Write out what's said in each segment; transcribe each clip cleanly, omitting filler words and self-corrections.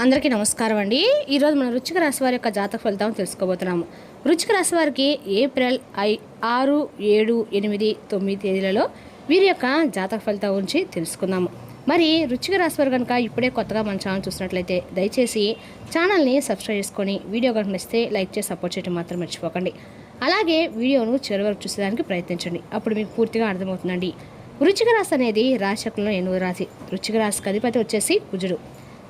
అందరికీ నమస్కారం అండి. ఈరోజు మనం వృశ్చిక రాశి వారి యొక్క జాతక ఫలితం తెలుసుకోబోతున్నాము. వృశ్చిక రాశి వారికి ఏప్రిల్ 6, 7, 8, 9 తేదీలలో వీరి యొక్క జాతక ఫలితం గురించి తెలుసుకుందాము. మరి వృశ్చిక రాశి వారు కనుక ఇప్పుడే కొత్తగా మన ఛానల్ చూసినట్లయితే దయచేసి ఛానల్ని సబ్స్క్రైబ్ చేసుకొని వీడియో కనుక నచ్చితే లైక్ చేసి సపోర్ట్ చేయడం మాత్రం మర్చిపోకండి. అలాగే వీడియోను చివరి వరకు చూసేదానికి ప్రయత్నించండి, అప్పుడు మీకు పూర్తిగా అర్థమవుతుందండి. వృశ్చిక రాశి అనేది రాశిలో 8వ రాశి. వృశ్చిక రాశికి అధిపతి వచ్చేసి కుజుడు.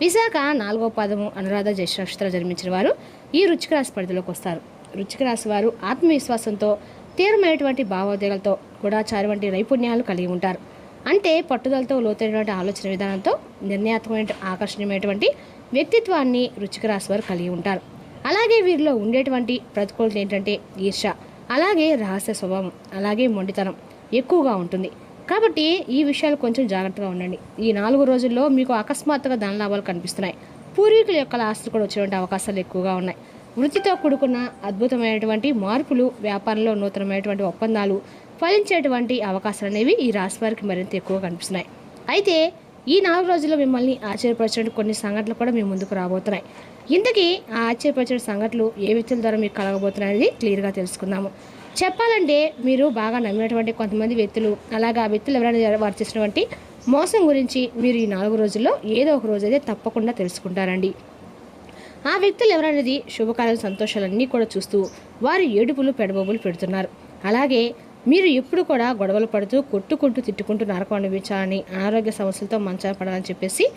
విశాఖ 4వ పాదము అనురాధ జ్యేష్ఠ నక్షత్రాలు జన్మించిన వారు ఈ వృశ్చిక రాశి పరిధిలోకి వస్తారు. వృశ్చిక రాశి వారు ఆత్మవిశ్వాసంతో తీవ్రమైనటువంటి భావోద్వేగాలతో గూఢాచారం వంటి నైపుణ్యాలు కలిగి ఉంటారు. అంటే పట్టుదలతో లోతైనటువంటి ఆలోచన విధానంతో నిర్ణయాత్మకమైన ఆకర్షణీయమైనటువంటి వ్యక్తిత్వాన్ని వృశ్చిక రాశి వారు కలిగి ఉంటారు. అలాగే వీరిలో ఉండేటువంటి ప్రతికూలత ఏంటంటే ఈర్ష్య, అలాగే రహస్య స్వభావం, అలాగే మొండితనం ఎక్కువగా ఉంటుంది. కాబట్టి ఈ విషయాలు కొంచెం జాగ్రత్తగా ఉండండి. ఈ 4 రోజుల్లో మీకు అకస్మాత్తుగా ధనలాభాలు కనిపిస్తున్నాయి. పూర్వీకుల యొక్క ఆస్తులు కూడా వచ్చేటువంటి అవకాశాలు ఎక్కువగా ఉన్నాయి. వృత్తితో కూడుకున్న అద్భుతమైనటువంటి మార్పులు, వ్యాపారంలో నూతనమైనటువంటి ఒప్పందాలు ఫలించేటువంటి అవకాశాలు అనేవి ఈ రాశి వారికి మరింత ఎక్కువ కనిపిస్తున్నాయి. అయితే ఈ 4 రోజుల్లో మిమ్మల్ని ఆశ్చర్యపరిచిన కొన్ని సంఘటనలు కూడా మీ ముందుకు రాబోతున్నాయి. ఇంతకీ ఆ ఆశ్చర్యపరిచిన సంఘటనలు ఏ వ్యక్తుల ద్వారా మీకు కలగబోతున్నాయనేది క్లియర్గా తెలుసుకుందాము. చెప్పాలంటే మీరు బాగా నమ్మినటువంటి కొంతమంది వ్యక్తులు, అలాగే ఆ వ్యక్తులు ఎవరైనా వారు చేసినటువంటి మోసం గురించి మీరు ఈ 4 రోజుల్లో ఏదో ఒక రోజు అయితే తప్పకుండా తెలుసుకుంటారండి. ఆ వ్యక్తులు ఎవరనేది శుభకార్యాల సంతోషాలన్నీ కూడా చూస్తూ వారు ఏడుపులు పెడబొబ్బులు పెడుతున్నారు. అలాగే మీరు ఎప్పుడు కూడా గొడవలు పడుతూ కొట్టుకుంటూ తిట్టుకుంటూ నరకం అనిపించాలని, అనారోగ్య సమస్యలతో మంచాన పడాలని చెప్పేసి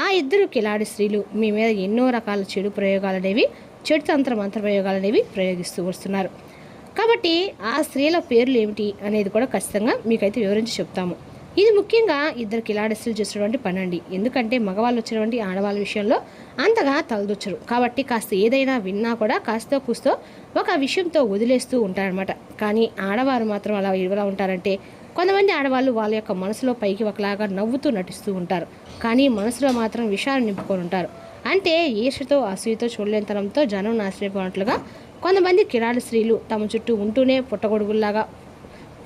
ఆ ఇద్దరు కిలాడి స్త్రీలు మీ మీద ఎన్నో రకాల చెడు ప్రయోగాలనేవి, చెడు మంత్ర ప్రయోగాలనేవి ప్రయోగిస్తూ వస్తున్నారు. కాబట్టి ఆ స్త్రీల పేర్లు ఏమిటి అనేది కూడా ఖచ్చితంగా మీకైతే వివరించి చెప్తాము. ఇది ముఖ్యంగా ఇద్దరు కిలాడి స్త్రీలు చేసినటువంటి పని అండి. ఎందుకంటే మగవాళ్ళు వచ్చినటువంటి ఆడవాళ్ళ విషయంలో అంతగా తలదొచ్చరు. కాబట్టి కాస్త ఏదైనా విన్నా కూడా కాస్తో కూస్తో ఒక విషయంతో వదిలేస్తూ ఉంటారనమాట. కానీ ఆడవారు మాత్రం అలా ఎలా ఉంటారంటే, కొంతమంది ఆడవాళ్ళు వాళ్ళ యొక్క మనసులో పైకి ఒకలాగా నవ్వుతూ నటిస్తూ ఉంటారు, కానీ మనసులో మాత్రం విషయాన్ని నింపుకొని ఉంటారు. అంటే ఈర్ష్యతో, అసూయతో, చూడలేనితనంతో జనం నాశనమైపోయినట్లుగా కొంతమంది కిరాడి స్త్రీలు తమ చుట్టూ ఉంటూనే పుట్టగొడుగుల్లాగా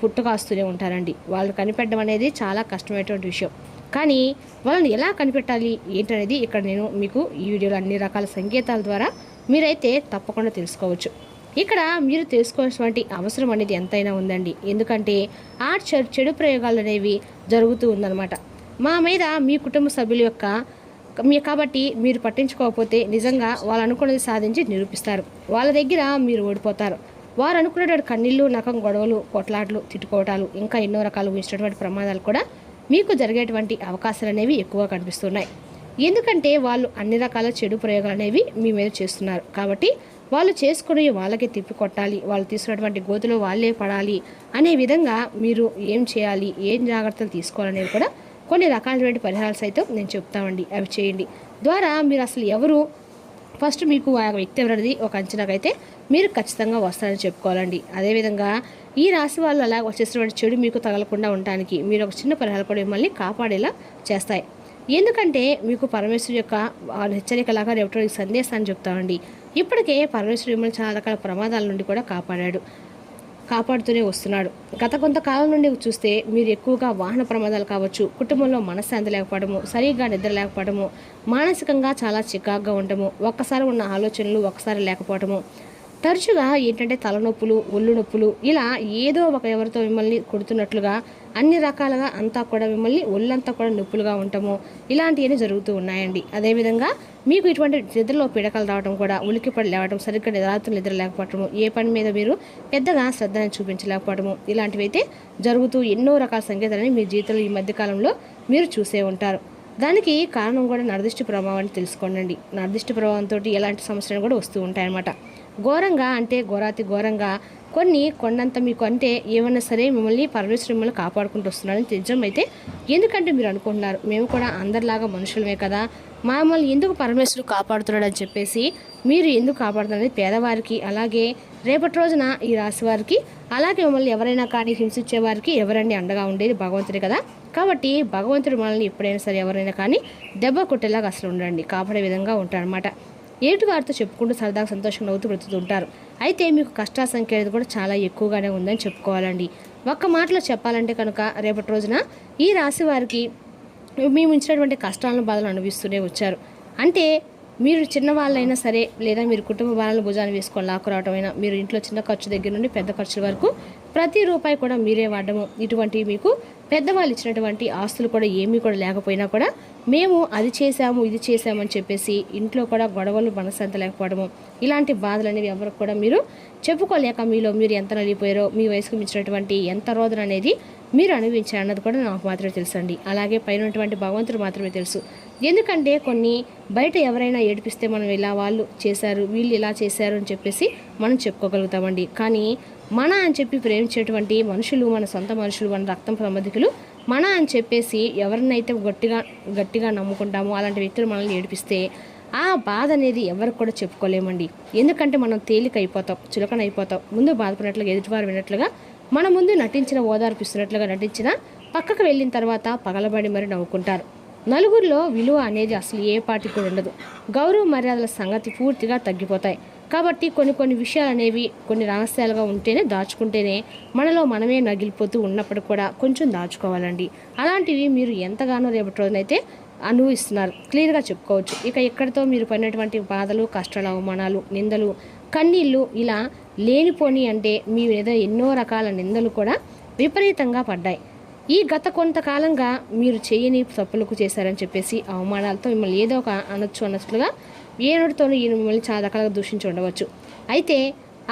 పుట్టుకాస్తూనే ఉంటారండి. వాళ్ళు కనిపెట్టడం అనేది చాలా కష్టమైనటువంటి విషయం. కానీ వాళ్ళని ఎలా కనిపెట్టాలి ఏంటనేది ఇక్కడ నేను మీకు ఈ వీడియోలో అన్ని రకాల సంకేతాల ద్వారా మీరైతే తప్పకుండా తెలుసుకోవచ్చు. ఇక్కడ మీరు తెలుసుకోవాల్సినటువంటి అవసరం అనేది ఎంతైనా ఉందండి. ఎందుకంటే ఆ చెడు ప్రయోగాలు అనేవి జరుగుతూ ఉందన్నమాట మా మీద, మీ కుటుంబ సభ్యుల యొక్క. కాబట్టి మీరు పట్టించుకోకపోతే నిజంగా వాళ్ళు అనుకున్నది సాధించి నిరూపిస్తారు. వాళ్ళ దగ్గర మీరు ఓడిపోతారు. వారు అనుకునేటువంటి కన్నీళ్ళు, నఖం, గొడవలు, కొట్లాట్లు, తిట్టుకోవటాలు, ఇంకా ఎన్నో రకాలు ఊహించినటువంటి ప్రమాదాలు కూడా మీకు జరిగేటువంటి అవకాశాలు అనేవి ఎక్కువగా కనిపిస్తున్నాయి. ఎందుకంటే వాళ్ళు అన్ని రకాల చెడు ప్రయోగాలు అనేవి మీ మీద చేస్తున్నారు. కాబట్టి వాళ్ళు చేసుకుని వాళ్ళకే తిప్పి కొట్టాలి, వాళ్ళు తీసుకున్నటువంటి గోతులో వాళ్ళే పడాలి అనే విధంగా మీరు ఏం చేయాలి, ఏం జాగ్రత్తలు తీసుకోవాలనేవి కూడా కొన్ని రకాలైనటువంటి పరిహారాలు సైతం నేను చెప్తామండి. అవి చేయండి ద్వారా మీరు అసలు ఎవరు ఫస్ట్ మీకు ఆ వ్యక్తి ఎవరనేది ఒక అంచనాకైతే మీరు ఖచ్చితంగా వస్తారని చెప్పుకోవాలండి. అదేవిధంగా ఈ రాశి వాళ్ళు అలా వచ్చేసినటువంటి చెడు మీకు తగలకుండా ఉండటానికి మీరు ఒక చిన్న పరిహారాలు కూడా మిమ్మల్ని కాపాడేలా చేస్తాయి. ఎందుకంటే మీకు పరమేశ్వరు యొక్క హెచ్చరికలాగా రేపటి సందేశాన్ని చెప్తామండి. ఇప్పటికే పరమేశ్వరు మిమ్మల్ని చాలా రకాల ప్రమాదాల నుండి కూడా కాపాడుతూనే వస్తున్నాడు. గత కొంతకాలం నుండి చూస్తే మీరు ఎక్కువగా వాహన ప్రమాదాలు కావచ్చు, కుటుంబంలో మనశ్శాంతి లేకపోవడము, సరిగ్గా నిద్ర లేకపోవడము, మానసికంగా చాలా చికాగ్గా ఉండటము, ఒక్కసారి ఉన్న ఆలోచనలు ఒక్కసారి లేకపోవడము, తరచుగా ఏంటంటే తలనొప్పులు, ఒళ్ళు నొప్పులు, ఇలా ఏదో ఒక ఎవరితో మిమ్మల్ని కొడుతున్నట్లుగా అన్ని రకాలుగా అంతా కూడా మిమ్మల్ని ఒళ్ళంతా కూడా నొప్పులుగా ఉండటము, ఇలాంటివన్నీ జరుగుతూ ఉన్నాయండి. అదేవిధంగా మీకు ఇటువంటి నిద్రలో పీడకలు రావడం కూడా, ఉలికిపడి లేవడం, సరిగ్గా రాత్రులు నిద్ర లేకపోవడము, ఏ పని మీద మీరు పెద్దగా శ్రద్ధని చూపించలేకపోవడము, ఇలాంటివి అయితే జరుగుతూ ఎన్నో రకాల సంకేతాలని మీ జీవితంలో ఈ మధ్యకాలంలో మీరు చూసే ఉంటారు. దానికి కారణం కూడా నరదిష్టి ప్రభావాన్ని తెలుసుకోండి. నరదిష్టి ప్రభావంతో ఎలాంటి సమస్యలు కూడా వస్తూ ఉంటాయన్నమాట. ఘోరంగా అంటే ఘోరంగా కొండంత మీకు అంటే ఏమన్నా సరే మిమ్మల్ని పరమేశ్వరుడు మిమ్మల్ని కాపాడుకుంటూ వస్తున్నారని నిజం అయితే. ఎందుకంటే మీరు అనుకుంటున్నారు మేము కూడా అందరిలాగా మనుషులమే కదా, మమ్మల్ని ఎందుకు పరమేశ్వరుడు కాపాడుతున్నాడు అని చెప్పేసి మీరు ఎందుకు కాపాడుతున్నారని పేదవారికి, అలాగే రేపటి రోజున ఈ రాశి వారికి, అలాగే మిమ్మల్ని ఎవరైనా కానీ హింసించేవారికి ఎవరండి అండగా ఉండేది భగవంతుడే కదా. కాబట్టి భగవంతుడు మనల్ని ఎప్పుడైనా సరే ఎవరైనా కానీ దెబ్బ కొట్టేలాగా అసలు ఉండండి, కాపాడే విధంగా ఉంటారనమాట. ఏటు వారితో చెప్పుకుంటూ సరదాగా సంతోషంగా నవ్వుతూ బ్రతుకుతుంటారు. అయితే మీకు కష్టాల సంఖ్య అనేది కూడా చాలా ఎక్కువగానే ఉందని చెప్పుకోవాలండి. ఒక్క మాటలో చెప్పాలంటే కనుక రేపటి రోజున ఈ రాశి వారికి మేము ఇచ్చినటువంటి కష్టాలను బాధలు అనుభవిస్తూనే వచ్చారు. అంటే మీరు చిన్నవాళ్ళైనా సరే లేదా మీరు కుటుంబ భారాలను భుజాన్ని వేసుకొని లాక్కురావటం అయినా, మీరు ఇంట్లో చిన్న ఖర్చు దగ్గర నుండి పెద్ద ఖర్చుల వరకు ప్రతి రూపాయి కూడా మీరే వాడడము, ఇటువంటి మీకు పెద్దవాళ్ళు ఇచ్చినటువంటి ఆస్తులు కూడా ఏమీ కూడా లేకపోయినా కూడా మేము అది చేశాము ఇది చేశామని చెప్పేసి ఇంట్లో కూడా గొడవలు మనసంత లేకపోవడము, ఇలాంటి బాధలు అనేవి ఎవరికి కూడా మీరు చెప్పుకోలేక మీలో మీరు ఎంత నలిగిపోయారో, మీ వయసుకు మించినటువంటి ఎంత రోదన అనేది మీరు అనుభవించారు అన్నది కూడా నాకు మాత్రమే తెలుసు అండి. అలాగే పైనటువంటి భగవంతుడు మాత్రమే తెలుసు. ఎందుకంటే కొన్ని బయట ఎవరైనా ఏడిపిస్తే మనం ఇలా వాళ్ళు చేశారు వీళ్ళు ఇలా చేశారు అని చెప్పేసి మనం చెప్పుకోగలుగుతామండి. కానీ మన అని చెప్పి ప్రేమించేటువంటి మనుషులు, మన సొంత మనుషులు, మన రక్తం సంబంధికులు మన అని చెప్పేసి ఎవరినైతే గట్టిగా నమ్ముకుంటామో అలాంటి వ్యక్తులు మనల్ని ఏడిపిస్తే ఆ బాధ అనేది ఎవరికి కూడా చెప్పుకోలేమండి. ఎందుకంటే మనం తేలిక అయిపోతాం, చులకన అయిపోతాం. ముందు బాధపడినట్లుగా ఎదుటివారు విన్నట్లుగా మన ముందు నటించిన ఓదార్పిస్తున్నట్లుగా నటించిన పక్కకు వెళ్ళిన తర్వాత పగలబడి మరి నవ్వుకుంటారు. నలుగురిలో విలువ అనేది అసలు ఏ పాటికి కూడా ఉండదు. గౌరవ మర్యాదల సంగతి పూర్తిగా తగ్గిపోతాయి. కాబట్టి కొన్ని విషయాలు అనేవి కొన్ని రహస్యాలుగా ఉంటేనే, దాచుకుంటేనే మనలో మనమే నగిలిపోతూ ఉన్నప్పుడు కూడా కొంచెం దాచుకోవాలండి. అలాంటివి మీరు ఎంతగానో రేపటి రోజునైతే అనుభవిస్తున్నారు, క్లియర్గా చెప్పుకోవచ్చు. ఇక ఎక్కడితో మీరు పడినటువంటి బాధలు, కష్టాలు, అవమానాలు, నిందలు, కన్నీళ్ళు ఇలా లేనిపోని అంటే మీ మీద ఎన్నో రకాల నిందలు కూడా విపరీతంగా పడ్డాయి. ఈ గత కొంతకాలంగా మీరు చేయని తప్పులకు చేశారని చెప్పేసి అవమానాలతో మిమ్మల్ని ఏదో ఒక అన్నట్లుగా ఏనుడితోనూ ఈయన మిమ్మల్ని చాలా రకాలుగా దూషించి ఉండవచ్చు. అయితే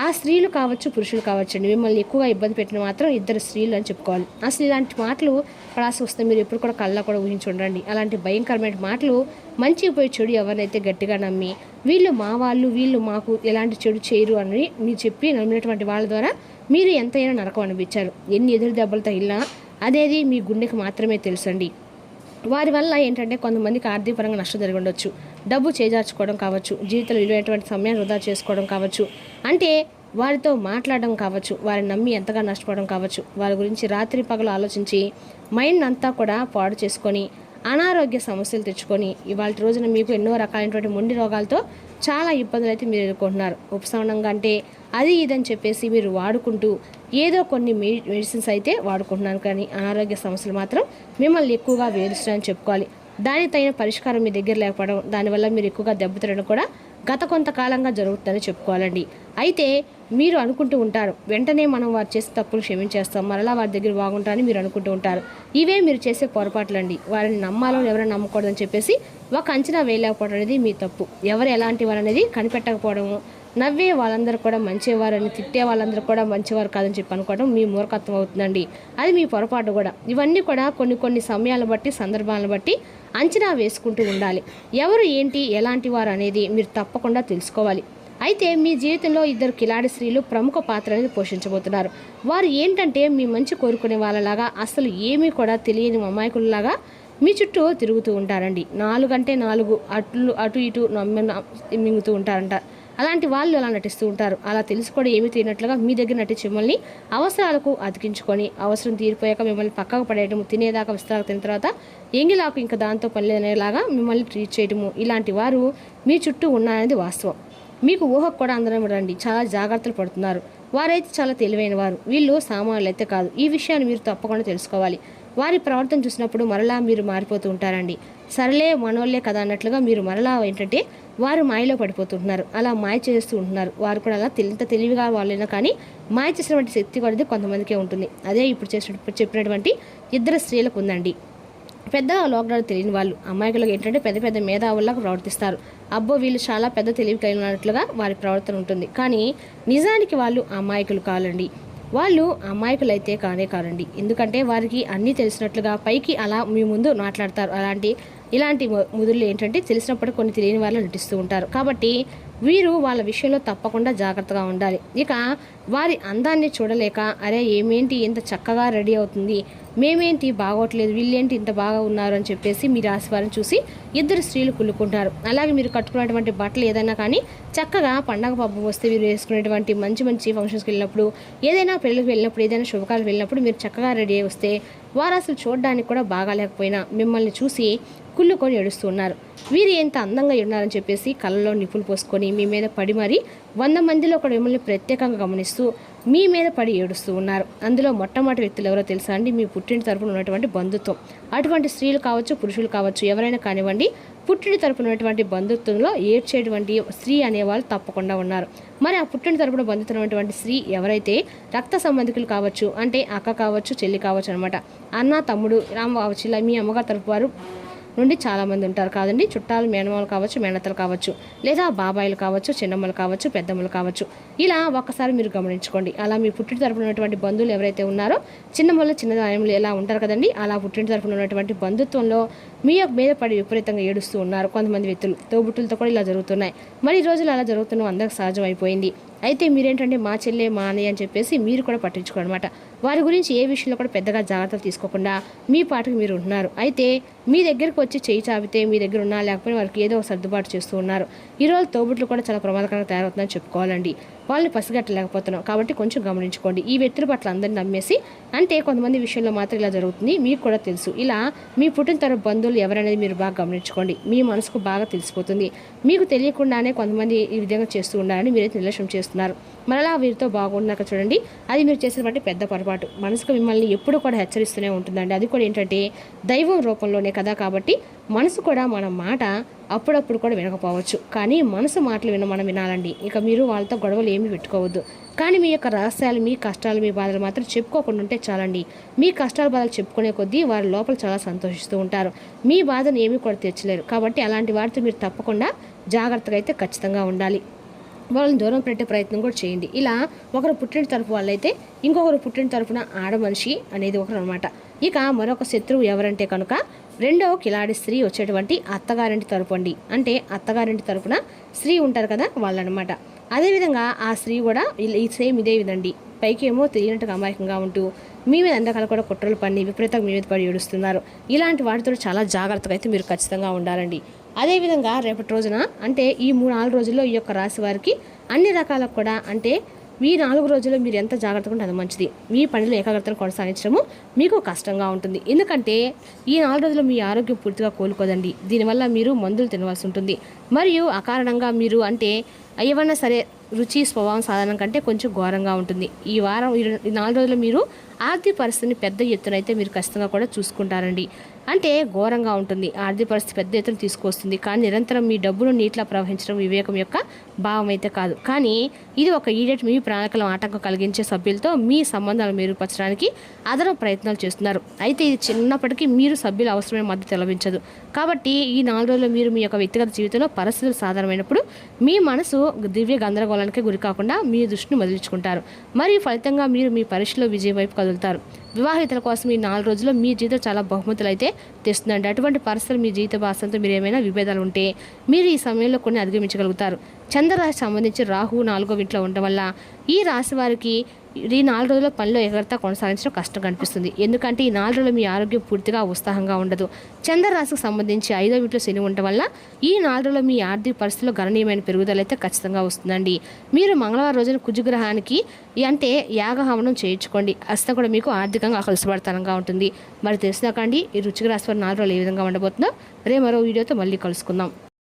ఆ స్త్రీలు కావచ్చు, పురుషులు కావచ్చు అండి, మిమ్మల్ని ఎక్కువగా ఇబ్బంది పెట్టిన మాత్రం ఇద్దరు స్త్రీలు అని చెప్పుకోవాలి. అసలు ఇలాంటి మాటలు పడాల్సి వస్తే మీరు ఎప్పుడు కూడా కళ్ళ కూడా ఊహించి ఉండండి. అలాంటి భయంకరమైన మాటలు మంచిగా పోయి చెడు ఎవరినైతే గట్టిగా నమ్మి వీళ్ళు మా వాళ్ళు, వీళ్ళు మాకు ఎలాంటి చెడు చేయరు అని మీరు చెప్పి నమ్మినటువంటి వాళ్ళ ద్వారా మీరు ఎంతైనా నరకం అనిపించారు. ఎన్ని ఎదురు దెబ్బలు తగిలినా అనేది మీ గుండెకి మాత్రమే తెలుసండి. వారి వల్ల ఏంటంటే కొంతమందికి ఆర్థిక పరంగా నష్టం జరిగి ఉండొచ్చు, డబ్బు చేజార్చుకోవడం కావచ్చు, జీవితంలో విలువైనటువంటి సమయాన్ని వృధా చేసుకోవడం కావచ్చు, అంటే వారితో మాట్లాడడం కావచ్చు, వారిని నమ్మి ఎంతగా నష్టపోవడం కావచ్చు, వారి గురించి రాత్రి పగలు ఆలోచించి మైండ్ అంతా కూడా పాడు చేసుకొని అనారోగ్య సమస్యలు తెచ్చుకొని ఇవాళ రోజున మీకు ఎన్నో రకాలైనటువంటి మొండి రోగాలతో చాలా ఇబ్బందులు అయితే మీరు ఎదుర్కొంటున్నారు. ఉపశమనంగా అంటే అది ఇదని చెప్పేసి మీరు వాడుకుంటూ ఏదో కొన్ని మెడిసిన్స్ అయితే వాడుకుంటున్నాను, కానీ అనారోగ్య సమస్యలు మాత్రం మిమ్మల్ని ఎక్కువగా వేధిస్తున్నాయని చెప్పుకోవాలి. దానికి తగిన పరిష్కారం మీ దగ్గర లేకపోవడం, దానివల్ల మీరు ఎక్కువగా దెబ్బతినడం కూడా గత కొంతకాలంగా జరుగుతుందని చెప్పుకోవాలండి. అయితే మీరు అనుకుంటూ ఉంటారు వెంటనే మనం వారు చేసే తప్పులు క్షమించేస్తాం, మరలా వారి దగ్గర బాగుంటారని మీరు అనుకుంటూ ఉంటారు. ఇవే మీరు చేసే పొరపాట్లండి. వారిని నమ్మాలో ఎవరైనా నమ్మకూడదని చెప్పేసి ఒక అంచనా వేయలేకపోవడం అనేది మీ తప్పు. ఎవరు ఎలాంటి వారు అనేది కనిపెట్టకపోవడము, నవ్వే వాళ్ళందరూ కూడా మంచివారని, తిట్టే వాళ్ళందరూ కూడా మంచివారు కాదని చెప్పి అనుకోవడం మీ మూర్ఖత్వం అవుతుందండి. అది మీ పొరపాటు కూడా. ఇవన్నీ కూడా కొన్ని సమయాలను బట్టి, సందర్భాలను బట్టి అంచనా వేసుకుంటూ ఉండాలి. ఎవరు ఏంటి ఎలాంటి వారు అనేది మీరు తప్పకుండా తెలుసుకోవాలి. అయితే మీ జీవితంలో ఇద్దరు కిలాడి స్త్రీలు ప్రముఖ పాత్ర అనేది పోషించబోతున్నారు. వారు ఏంటంటే మీ మంచి కోరుకునే వాళ్ళలాగా అసలు ఏమీ కూడా తెలియని అమాయకులలాగా మీ చుట్టూ తిరుగుతూ ఉంటారండి. 4 అంటే 4 అటు ఇటు మింగుతూ ఉంటారంట. అలాంటి వాళ్ళు అలా నటిస్తూ ఉంటారు. అలా తెలిసి కూడా ఏమీ తెలియనట్లుగా మీ దగ్గర నటించి మిమ్మల్ని అవసరాలకు అతికించుకొని అవసరం తీరిపోయాక మిమ్మల్ని పక్కకు పడేయటము, తినేదాకా విస్తరాకు తిన్న తర్వాత ఎంగిలాకు ఇంకా దాంతో పని లేదనేలాగా మిమ్మల్ని ట్రీట్ చేయటము, ఇలాంటి వారు మీ చుట్టూ ఉన్నారనేది వాస్తవం. మీకు ఊహకు కూడా అందరం రండి, చాలా జాగ్రత్తలు పడుతున్నారు. వారైతే చాలా తెలివైన వారు, వీళ్ళు సామాన్యులు అయితే కాదు. ఈ విషయాన్ని మీరు తప్పకుండా తెలుసుకోవాలి. వారి ప్రవర్తన చూసినప్పుడు మరలా మీరు మారిపోతూ ఉంటారండి. సరేలే మనోళ్ళే కదా అన్నట్లుగా మీరు మరలా ఏంటంటే వారు మాయలో పడిపోతుంటున్నారు, అలా మాయ చేస్తూ ఉంటున్నారు. వారు కూడా అలా ఇంత తెలివిగా వాళ్ళైనా కానీ మాయ చేసినటువంటి శక్తి కూడా కొంతమందికే ఉంటుంది. అదే ఇప్పుడు చెప్పినటువంటి ఇద్దరు స్త్రీలకు ఉందండి. పెద్దగా లోకడాలు తెలియని వాళ్ళు అమాయకులకు ఏంటంటే పెద్ద మేధావులకు ప్రవర్తిస్తారు. అబ్బో వీళ్ళు చాలా పెద్ద తెలివి కలిగినట్లుగా వారి ప్రవర్తన ఉంటుంది. కానీ నిజానికి వాళ్ళు అమాయకులు కాలండి. వాళ్ళు అమాయకులైతే కారండి. ఎందుకంటే వారికి అన్నీ తెలిసినట్లుగా పైకి అలా మీ ముందు మాట్లాడతారు. ఇలాంటి ముదురులు ఏంటంటే తెలిసినప్పుడు కొన్ని తెలియని వాళ్ళు నటిస్తూ ఉంటారు. కాబట్టి వీరు వాళ్ళ విషయంలో తప్పకుండా జాగ్రత్తగా ఉండాలి. ఇక వారి అందాన్ని చూడలేక అరే ఏమేంటి ఇంత చక్కగా రెడీ అవుతుంది, మేమేంటి బాగోట్లేదు, వీళ్ళేంటి ఇంత బాగా ఉన్నారు అని చెప్పేసి మీ రాశి వారిని చూసి ఇద్దరు స్త్రీలు కుళ్ళుకుంటారు. అలాగే మీరు కట్టుకున్నటువంటి బట్టలు ఏదైనా కానీ చక్కగా పండగ పబ్బం వస్తే మీరు వేసుకునేటువంటి మంచి ఫంక్షన్స్కి వెళ్ళినప్పుడు, ఏదైనా పెళ్ళికి వెళ్ళినప్పుడు, ఏదైనా శుభకాలకు వెళ్ళినప్పుడు మీరు చక్కగా రెడీ అయి వస్తే వారు అసలు చూడడానికి కూడా బాగాలేకపోయినా మిమ్మల్ని చూసి కుళ్ళుకొని ఏడుస్తున్నారు. వీరు ఎంత అందంగా ఉన్నారని చెప్పేసి కళ్ళలో నిప్పులు పోసుకొని మీ మీద పడి మరి 100 మందిలో ఒక మిమ్మల్ని ప్రత్యేకంగా గమనిస్తూ మీ మీద పడి ఏడుస్తూ ఉన్నారు. అందులో మొట్టమొదటి వ్యక్తులు ఎవరో తెలుసా అండి? మీ పుట్టింటి తరపున ఉన్నటువంటి బంధుత్వం. అటువంటి స్త్రీలు కావచ్చు, పురుషులు కావచ్చు, ఎవరైనా కానివ్వండి, పుట్టింటి తరపున ఉన్నటువంటి బంధుత్వంలో ఏడ్చేటువంటి స్త్రీ అనేవాళ్ళు తప్పకుండా ఉన్నారు. మరి ఆ పుట్టింటి తరపున బంధుత్వం ఉన్నటువంటి స్త్రీ ఎవరైతే రక్త సంబంధికులు కావచ్చు, అంటే అక్క కావచ్చు, చెల్లి కావచ్చు అనమాట, అన్న, తమ్ముడు, రామ కావచ్చు, ఇలా మీ అమ్మగారు తరపు వారు నుండి చాలామంది ఉంటారు కాదండి. చుట్టాలు, మేనమామలు కావచ్చు, మేనత్తలు కావచ్చు, లేదా బాబాయిలు కావచ్చు, చిన్నమ్మలు కావచ్చు, పెద్దమ్మలు కావచ్చు. ఇలా ఒక్కసారి మీరు గమనించుకోండి. అలా మీ పుట్టింటి తరపున ఉన్నటువంటి బంధువులు ఎవరైతే ఉన్నారో, చిన్నమ్మలు, చిన్నదాయములు ఎలా ఉంటారు కదండి, అలా పుట్టింటి తరపున ఉన్నటువంటి బంధుత్వంలో మీ మీద పడి విపరీతంగా ఏడుస్తూ ఉన్నారు కొంతమంది వ్యక్తులు. తోబుట్టులతో కూడా ఇలా జరుగుతున్నాయి. మరి ఈ రోజులు అలా జరుగుతున్న అందరికి సహజం అయిపోయింది. అయితే మీరేంటంటే మా చెల్లె, మా అన్నయ్య అని చెప్పేసి మీరు కూడా పట్టించుకోనమాట. వారి గురించి ఏ విషయంలో కూడా పెద్దగా జాగ్రత్తలు తీసుకోకుండా మీ పాటకు మీరు ఉంటున్నారు. అయితే మీ దగ్గరకు వచ్చి చేయి చాపితే మీ దగ్గర ఉన్నా లేకపోయినా వారికి ఏదో ఒక సర్దుబాటు చేస్తూ ఉన్నారు. ఈరోజు తోబుట్లు కూడా చాలా ప్రమాదకరంగా తయారవుతుందని చెప్పుకోవాలండి. వాళ్ళని పసిగట్టలేకపోతున్నాం కాబట్టి కొంచెం గమనించుకోండి. ఈ వ్యక్తుల పట్ల అందరిని నమ్మేసి, అంటే కొంతమంది విషయంలో మాత్రం ఇలా జరుగుతుంది, మీకు కూడా తెలుసు. ఇలా మీ పుట్టిన తరపు బంధువులు ఎవరనేది మీరు బాగా గమనించుకోండి. మీ మనసుకు బాగా తెలిసిపోతుంది. మీకు తెలియకుండానే కొంతమంది ఈ విధంగా చేస్తూ ఉండాలని మీరైతే నిర్లక్ష్యం చేస్తున్నారు. మరలా వీరితో బాగున్నాక చూడండి, అది మీరు చేసిన బట్టి పెద్ద పొరపాటు. మనసుకు మిమ్మల్ని ఎప్పుడు కూడా హెచ్చరిస్తూనే ఉంటుందండి. అది కూడా ఏంటంటే దైవం రూపంలోనే కదా. కాబట్టి మనసు కూడా మన మాట అప్పుడప్పుడు కూడా వినకపోవచ్చు, కానీ మనసు మాటలు మనం వినాలండి. ఇక మీరు వాళ్ళతో గొడవలు ఏమీ పెట్టుకోవద్దు. కానీ మీ యొక్క రహస్యాలు, మీ కష్టాలు, మీ బాధలు మాత్రం చెప్పుకోకుండా ఉంటే చాలండి. మీ కష్టాల బాధలు చెప్పుకునే కొద్దీ వారి లోపల చాలా సంతోషిస్తూ ఉంటారు. మీ బాధను ఏమీ కూడా తెచ్చలేరు. కాబట్టి అలాంటి వారితో మీరు తప్పకుండా జాగ్రత్తగా అయితే ఖచ్చితంగా ఉండాలి. వాళ్ళని దూరం పెట్టే ప్రయత్నం కూడా చేయండి. ఇలా ఒకరు పుట్టింటి తరపు వాళ్ళైతే ఇంకొకరు పుట్టింటి తరపున ఆడమనిషి అనేది ఒకరు అనమాట. ఇక మరొక శత్రువు ఎవరంటే కనుక రెండవ కిలాడి స్త్రీ వచ్చేటువంటి అత్తగారింటి తరపు అండి. అంటే అత్తగారింటి తరపున స్త్రీ ఉంటారు కదా, వాళ్ళనమాట. అదేవిధంగా ఆ స్త్రీ కూడా సేమ్ ఇదే విధండి. పైకి ఏమో తెలియనట్టుగా అమాయకంగా ఉంటూ మీ మీద ఎండకాలు కూడా కుట్రలు పన్ని విపరీతంగా మీ మీద పడి ఏడుస్తున్నారు. ఇలాంటి వాటితో చాలా జాగ్రత్తగా అయితే మీరు ఖచ్చితంగా ఉండాలండి. అదేవిధంగా రేపటి రోజున, అంటే ఈ 3-4 రోజుల్లో ఈ యొక్క రాశి వారికి అన్ని రకాలకు కూడా, అంటే ఈ 4 రోజుల్లో మీరు ఎంత జాగ్రత్తగా ఉంటే అది మంచిది. మీ పనిలో ఏకాగ్రతను కొనసాగించడము మీకు కష్టంగా ఉంటుంది. ఎందుకంటే ఈ 4 రోజుల్లో మీ ఆరోగ్యం పూర్తిగా కోలుకోదండి. దీనివల్ల మీరు మందులు తినవలసి ఉంటుంది. మరియు అకారణంగా మీరు, అంటే ఏమన్నా సరే రుచి స్వభావం సాధారణం కంటే కొంచెం ఘోరంగా ఉంటుంది. ఈ 4 రోజుల్లో మీరు ఆర్థిక పరిస్థితిని పెద్ద ఎత్తున అయితే మీరు ఖచ్చితంగా కూడా చూసుకుంటారండి. అంటే ఘోరంగా ఉంటుంది. ఆర్థిక పరిస్థితి పెద్ద ఎత్తున తీసుకొస్తుంది. కానీ నిరంతరం మీ డబ్బును నీటిలా ప్రవహించడం వివేకం యొక్క భావం అయితే కాదు. కానీ ఇది ఒక ఈడెట్ మీ ప్రణాళికల ఆటంకం కలిగించే సభ్యులతో మీ సంబంధాలు మెరుగుపరచడానికి అదనపు ప్రయత్నాలు చేస్తున్నారు. అయితే ఇది చిన్నప్పటికీ మీరు సభ్యుల అవసరమైన మద్దతు లభించదు. కాబట్టి ఈ 4 రోజుల్లో మీరు మీ యొక్క వ్యక్తిగత జీవితంలో పరిస్థితులు సాధారణమైనప్పుడు మీ మనసు దివ్య గందరగోళానికి గురి కాకుండా మీ దృష్టిని మదిలించుకుంటారు. మరియు ఫలితంగా మీరు మీ పరీక్షలో విజయం వైపు కదులుతారు. వివాహితుల కోసం ఈ 4 రోజుల్లో మీ జీవితం చాలా బహుమతులు అయితే తెస్తుందండి. అటువంటి పరిస్థితులు మీ జీవిత భాషంతో మీరు ఏమైనా విభేదాలు ఉంటే మీరు ఈ సమయంలో కొన్ని అధిగమించగలుగుతారు. చంద్రరాశి సంబంధించి రాహు 4వ ఇంట్లో ఉండడం వల్ల ఈ రాశి వారికి ఈ 4 రోజుల పనిలో ఎగరతా కొనసాగించడం కష్టంగా అనిపిస్తుంది. ఎందుకంటే ఈ 4 రోజులు మీ ఆరోగ్యం పూర్తిగా ఉత్సాహంగా ఉండదు. చంద్రరాశికి సంబంధించి 5వ ఇంట్లో శని ఉండటం వల్ల ఈ 4 రోజుల్లో మీ ఆర్థిక పరిస్థితుల్లో గణనీయమైన పెరుగుదల అయితే ఖచ్చితంగా వస్తుందండి. మీరు మంగళవారం రోజున కుజగ్రహానికి, అంటే యాగహవనం చేయించుకోండి. అస్తం కూడా మీకు ఆర్థికంగా కలిసిపడతనంగా ఉంటుంది. మరి తెలిసినాకండి ఈ వృశ్చిక రాశి వారి 4 రోజులు ఏ విధంగా ఉండబోతుందో రేపు మరో వీడియోతో మళ్ళీ కలుసుకుందాం.